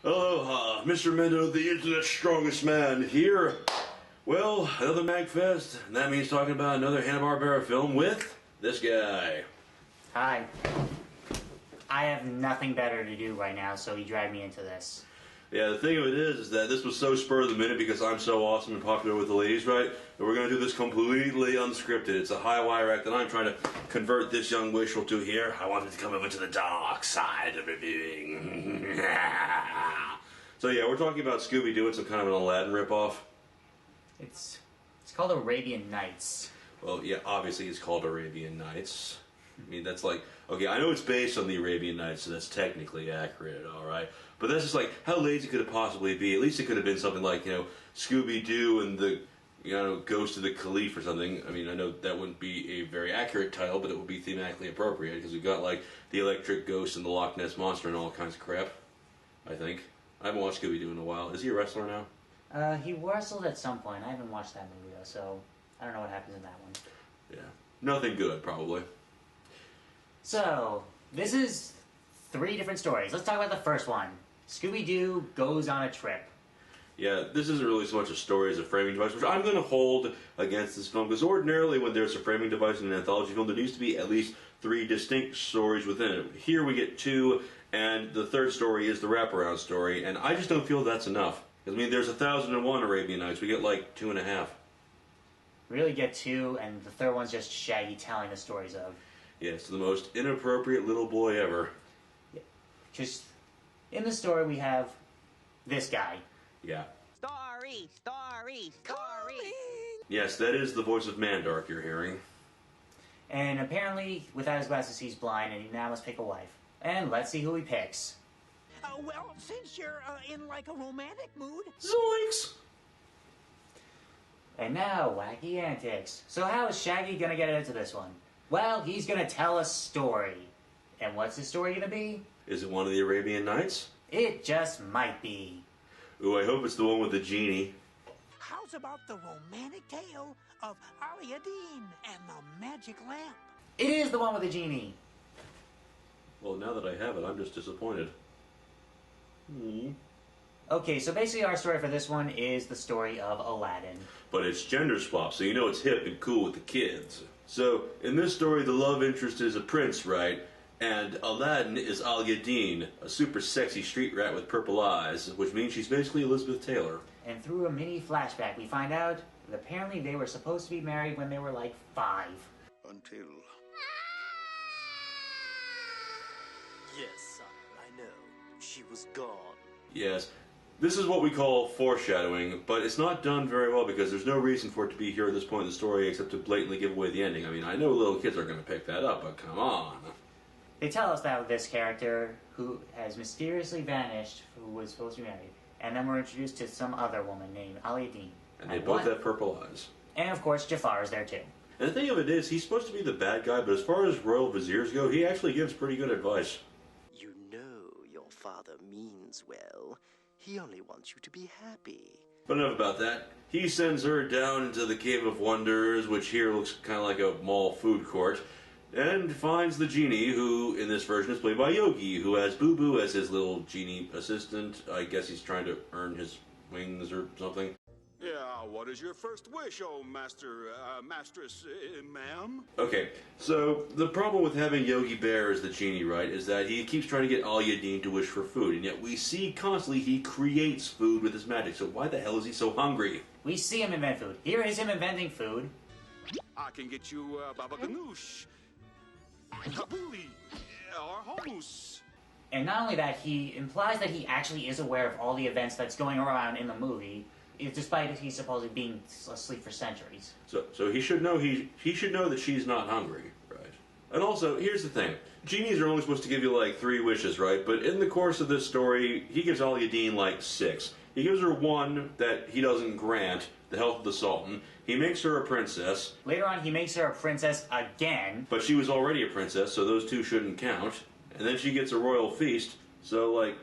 Aloha, Mr. Mendo, the internet's strongest man, here. Well, another MAGFest, and that means talking about another Hanna-Barbera film with this guy. Hi. I have nothing better to do right now, so he dragged me into this. Yeah, the thing of it is that this was so spur of the minute because I'm so awesome and popular with the ladies, right? That we're going to do this completely unscripted. It's a high wire act that I'm trying to convert this young wishful to here. I wanted to come over to the dark side of reviewing. So yeah, we're talking about Scooby-Doo. It's some kind of an Aladdin ripoff. It's called Arabian Nights. Well, yeah, obviously it's called Arabian Nights. I mean, that's like, okay, I know it's based on the Arabian Nights, so that's technically accurate, alright? But that's just like, how lazy could it possibly be? At least it could have been something like, Scooby-Doo and the, Ghost of the Caliph or something. I mean, I know that wouldn't be a very accurate title, but it would be thematically appropriate, because we've got, like, the Electric Ghost and the Loch Ness Monster and all kinds of crap, I think. I haven't watched Scooby-Doo in a while. Is he a wrestler now? He wrestled at some point. I haven't watched that movie, though, so I don't know what happens in that one. Yeah. Nothing good, probably. So, this is 3 different stories. Let's talk about the first one. Scooby-Doo goes on a trip. Yeah, this isn't really so much a story as a framing device, which I'm going to hold against this film, because ordinarily when there's a framing device in an anthology film, there needs to be at least 3 distinct stories within it. Here we get 2, and the third story is the wraparound story, and I just don't feel that's enough. I mean, there's 1001 Arabian Nights, we get like 2.5. We really get 2, and the third one's just Shaggy telling the stories of. Yes, the most inappropriate little boy ever. Yeah. Just, in the story we have this guy. Yeah. Story. Yes, that is the voice of Mandark you're hearing. And apparently, without his glasses, he's blind, and he now must pick a wife. And let's see who he picks. Well, since you're in like a romantic mood... Zoinks! And now, wacky antics. So how is Shaggy gonna get into this one? Well, he's gonna tell a story. And what's his story gonna be? Is it one of the Arabian Nights? It just might be. Ooh, I hope it's the one with the genie. How's about the romantic tale of Aladdin and the magic lamp? It is the one with the genie. Well, now that I have it, I'm just disappointed. Okay, so basically our story for this one is the story of Aladdin. But it's gender swap, so you know it's hip and cool with the kids. So, in this story, the love interest is a prince, right? And Aladdin is Aladdin, a super sexy street rat with purple eyes, which means she's basically Elizabeth Taylor. And through a mini flashback, we find out that apparently they were supposed to be married when they were like 5. Until... Yes, son, I know. She was gone. Yes. This is what we call foreshadowing, but it's not done very well because there's no reason for it to be here at this point in the story except to blatantly give away the ending. I mean, I know little kids are going to pick that up, but come on. They tell us that this character, who has mysteriously vanished, who was supposed to be married, and then we're introduced to some other woman named Aladdin. And they both have purple eyes. And of course, Jafar is there too. And the thing of it is, he's supposed to be the bad guy, but as far as royal viziers go, he actually gives pretty good advice. You know your father means well. He only wants you to be happy. But enough about that. He sends her down into the Cave of Wonders, which here looks kind of like a mall food court, and finds the genie, who in this version is played by Yogi, who has Boo Boo as his little genie assistant. I guess he's trying to earn his wings or something. Yeah, what is your first wish, oh mistress, ma'am? Okay, so the problem with having Yogi Bear as the genie, right, is that he keeps trying to get Aladdin to wish for food, and yet we see constantly he creates food with his magic, so why the hell is he so hungry? We see him invent food. Here is him inventing food. I can get you baba ganoush, tabbouleh, or hummus. And not only that, he implies that he actually is aware of all the events that's going around in the movie, despite he's supposedly being asleep for centuries. So he should know he should know that she's not hungry, right? And also, here's the thing. Genies are only supposed to give you like 3 wishes, right? But in the course of this story, he gives Aladdin like 6. He gives her 1 that he doesn't grant, the health of the Sultan. He makes her a princess. Later on, he makes her a princess again. But she was already a princess, so those 2 shouldn't count. And then she gets a royal feast, so like,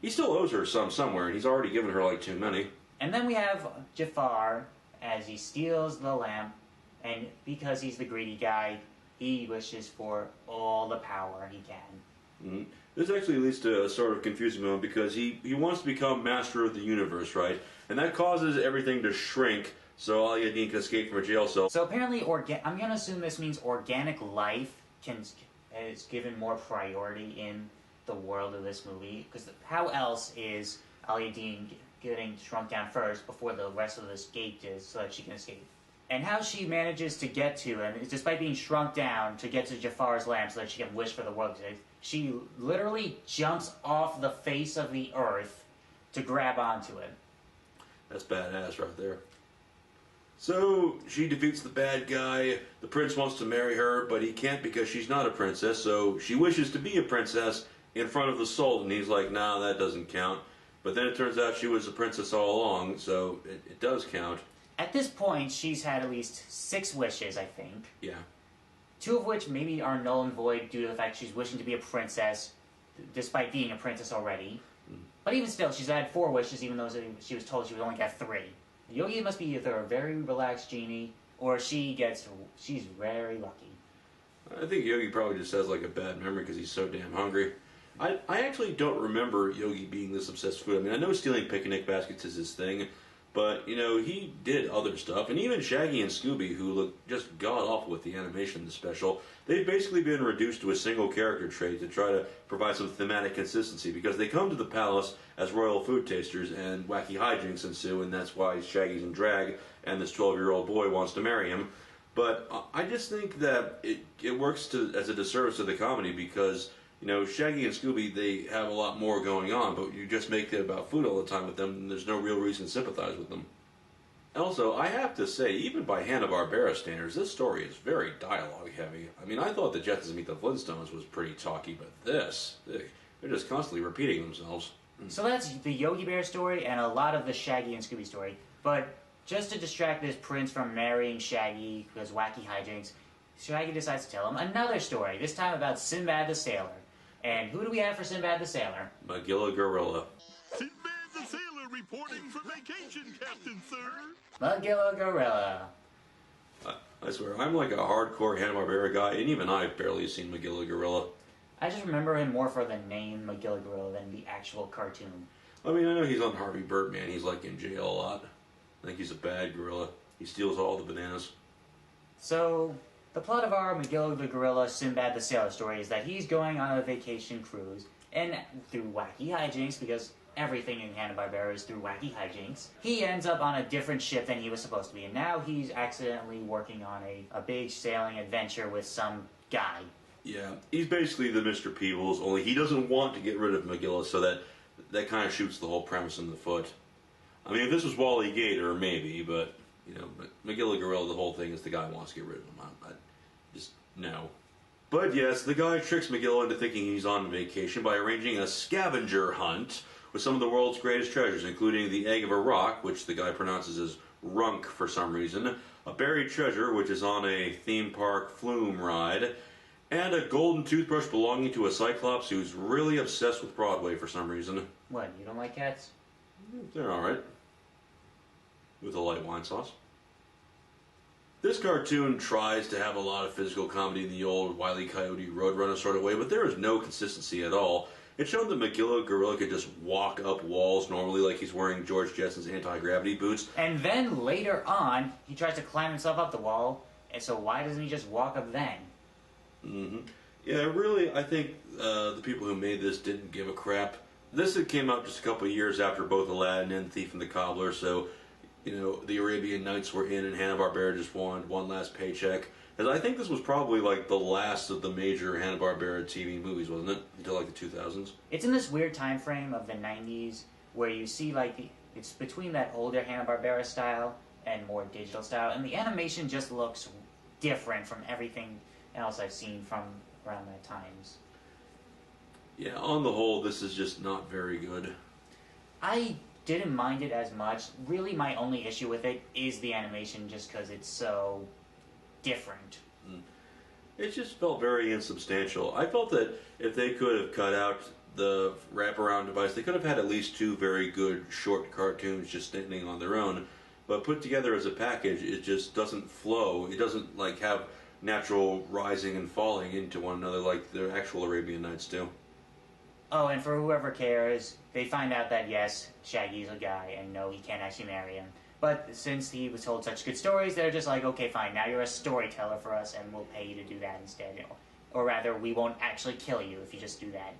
he still owes her somewhere, and he's already given her like too many. And then we have Jafar as he steals the lamp, and because he's the greedy guy, he wishes for all the power he can. This actually leads to a sort of confusing moment because he wants to become master of the universe, right? And that causes everything to shrink so Aladdin can escape from a jail cell. So apparently, I'm going to assume this means organic life is given more priority in the world of this movie. Because how else is Aladdin getting shrunk down first before the rest of the escape is so that she can escape? And how she manages to get to him is, despite being shrunk down, to get to Jafar's lamp so that she can wish for the world to exist. She literally jumps off the face of the earth to grab onto it. That's badass right there. So, she defeats the bad guy. The prince wants to marry her, but he can't because she's not a princess, so she wishes to be a princess in front of the sultan. He's like, nah, that doesn't count. But then it turns out she was a princess all along, so it does count. At this point, she's had at least 6 wishes, I think. Yeah. 2 of which maybe are null and void due to the fact she's wishing to be a princess, despite being a princess already. But even still, she's had 4 wishes, even though she was told she would only get 3. Yogi must be either a very relaxed genie, or she's very lucky. I think Yogi probably just has like a bad memory because he's so damn hungry. I actually don't remember Yogi being this obsessed with food. I mean, I know stealing picnic baskets is his thing, but, you know, he did other stuff. And even Shaggy and Scooby, who look just god-awful with the animation in the special, they've basically been reduced to a single character trait to try to provide some thematic consistency, because they come to the palace as royal food tasters, and wacky hijinks ensue, and that's why Shaggy's in drag, and this 12-year-old boy wants to marry him. But I just think that it works as a disservice to the comedy, because, you know, Shaggy and Scooby, they have a lot more going on, but you just make it about food all the time with them, and there's no real reason to sympathize with them. Also, I have to say, even by Hanna-Barbera standards, this story is very dialogue-heavy. I mean, I thought the Jetsons Meet the Flintstones was pretty talky, but they're just constantly repeating themselves. So that's the Yogi Bear story and a lot of the Shaggy and Scooby story. But just to distract this prince from marrying Shaggy because wacky hijinks, Shaggy decides to tell him another story, this time about Sinbad the Sailor. And who do we have for Sinbad the Sailor? Magilla Gorilla. Sinbad the Sailor reporting for vacation, Captain Sir. Magilla Gorilla. I swear, I'm like a hardcore Hanna-Barbera guy, and even I've barely seen Magilla Gorilla. I just remember him more for the name Magilla Gorilla than the actual cartoon. I mean, I know he's on Harvey Birdman. He's like in jail a lot. I think he's a bad gorilla. He steals all the bananas. So, the plot of our Magilla the Gorilla, Sinbad the Sailor story is that he's going on a vacation cruise, and through wacky hijinks, because everything in Hanna-Barbera is through wacky hijinks, he ends up on a different ship than he was supposed to be, and now he's accidentally working on a big sailing adventure with some guy. Yeah, he's basically the Mr. Peebles, only he doesn't want to get rid of Magilla, so that kind of shoots the whole premise in the foot. I mean, if this was Wally Gator, maybe, but, you know, Magilla Gorilla, the whole thing is the guy wants to get rid of him. I just, no. But yes, the guy tricks Magilla into thinking he's on vacation by arranging a scavenger hunt with some of the world's greatest treasures, including the egg of a rock, which the guy pronounces as runk for some reason, a buried treasure, which is on a theme park flume ride, and a golden toothbrush belonging to a Cyclops who's really obsessed with Broadway for some reason. What, you don't like cats? They're alright. With a light wine sauce. This cartoon tries to have a lot of physical comedy in the old Wile E. Coyote Roadrunner sort of way, but there is no consistency at all. It's shown that Magilla Gorilla could just walk up walls normally like he's wearing George Jetson's anti-gravity boots. And then later on, he tries to climb himself up the wall, and so why doesn't he just walk up then? Yeah, really, I think the people who made this didn't give a crap. This came out just a couple of years after both Aladdin and Thief and the Cobbler, so, you know, the Arabian Nights were in and Hanna-Barbera just wanted one last paycheck. Because I think this was probably like the last of the major Hanna-Barbera TV movies, wasn't it? Until like the 2000s. It's in this weird time frame of the 90s where you see like it's between that older Hanna-Barbera style and more digital style, and the animation just looks different from everything else I've seen from around that times. Yeah, on the whole, this is just not very good. I didn't mind it as much. Really, my only issue with it is the animation, just because it's so different. It just felt very insubstantial. I felt that if they could have cut out the wraparound device, they could have had at least 2 very good short cartoons just standing on their own. But put together as a package, it just doesn't flow. It doesn't like have natural rising and falling into one another like the actual Arabian Nights do. Oh, and for whoever cares, they find out that yes, Shaggy's a guy, and no, he can't actually marry him. But since he was told such good stories, they're just like, okay, fine, now you're a storyteller for us, and we'll pay you to do that instead. Or rather, we won't actually kill you if you just do that.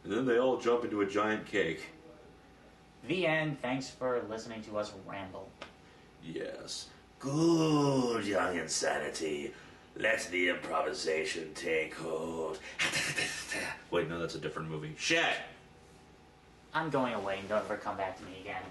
And then they all jump into a giant cake. The end. Thanks for listening to us ramble. Yes. Good, young insanity. Let the improvisation take hold. Wait, no, that's a different movie. Shit! I'm going away, and don't ever come back to me again.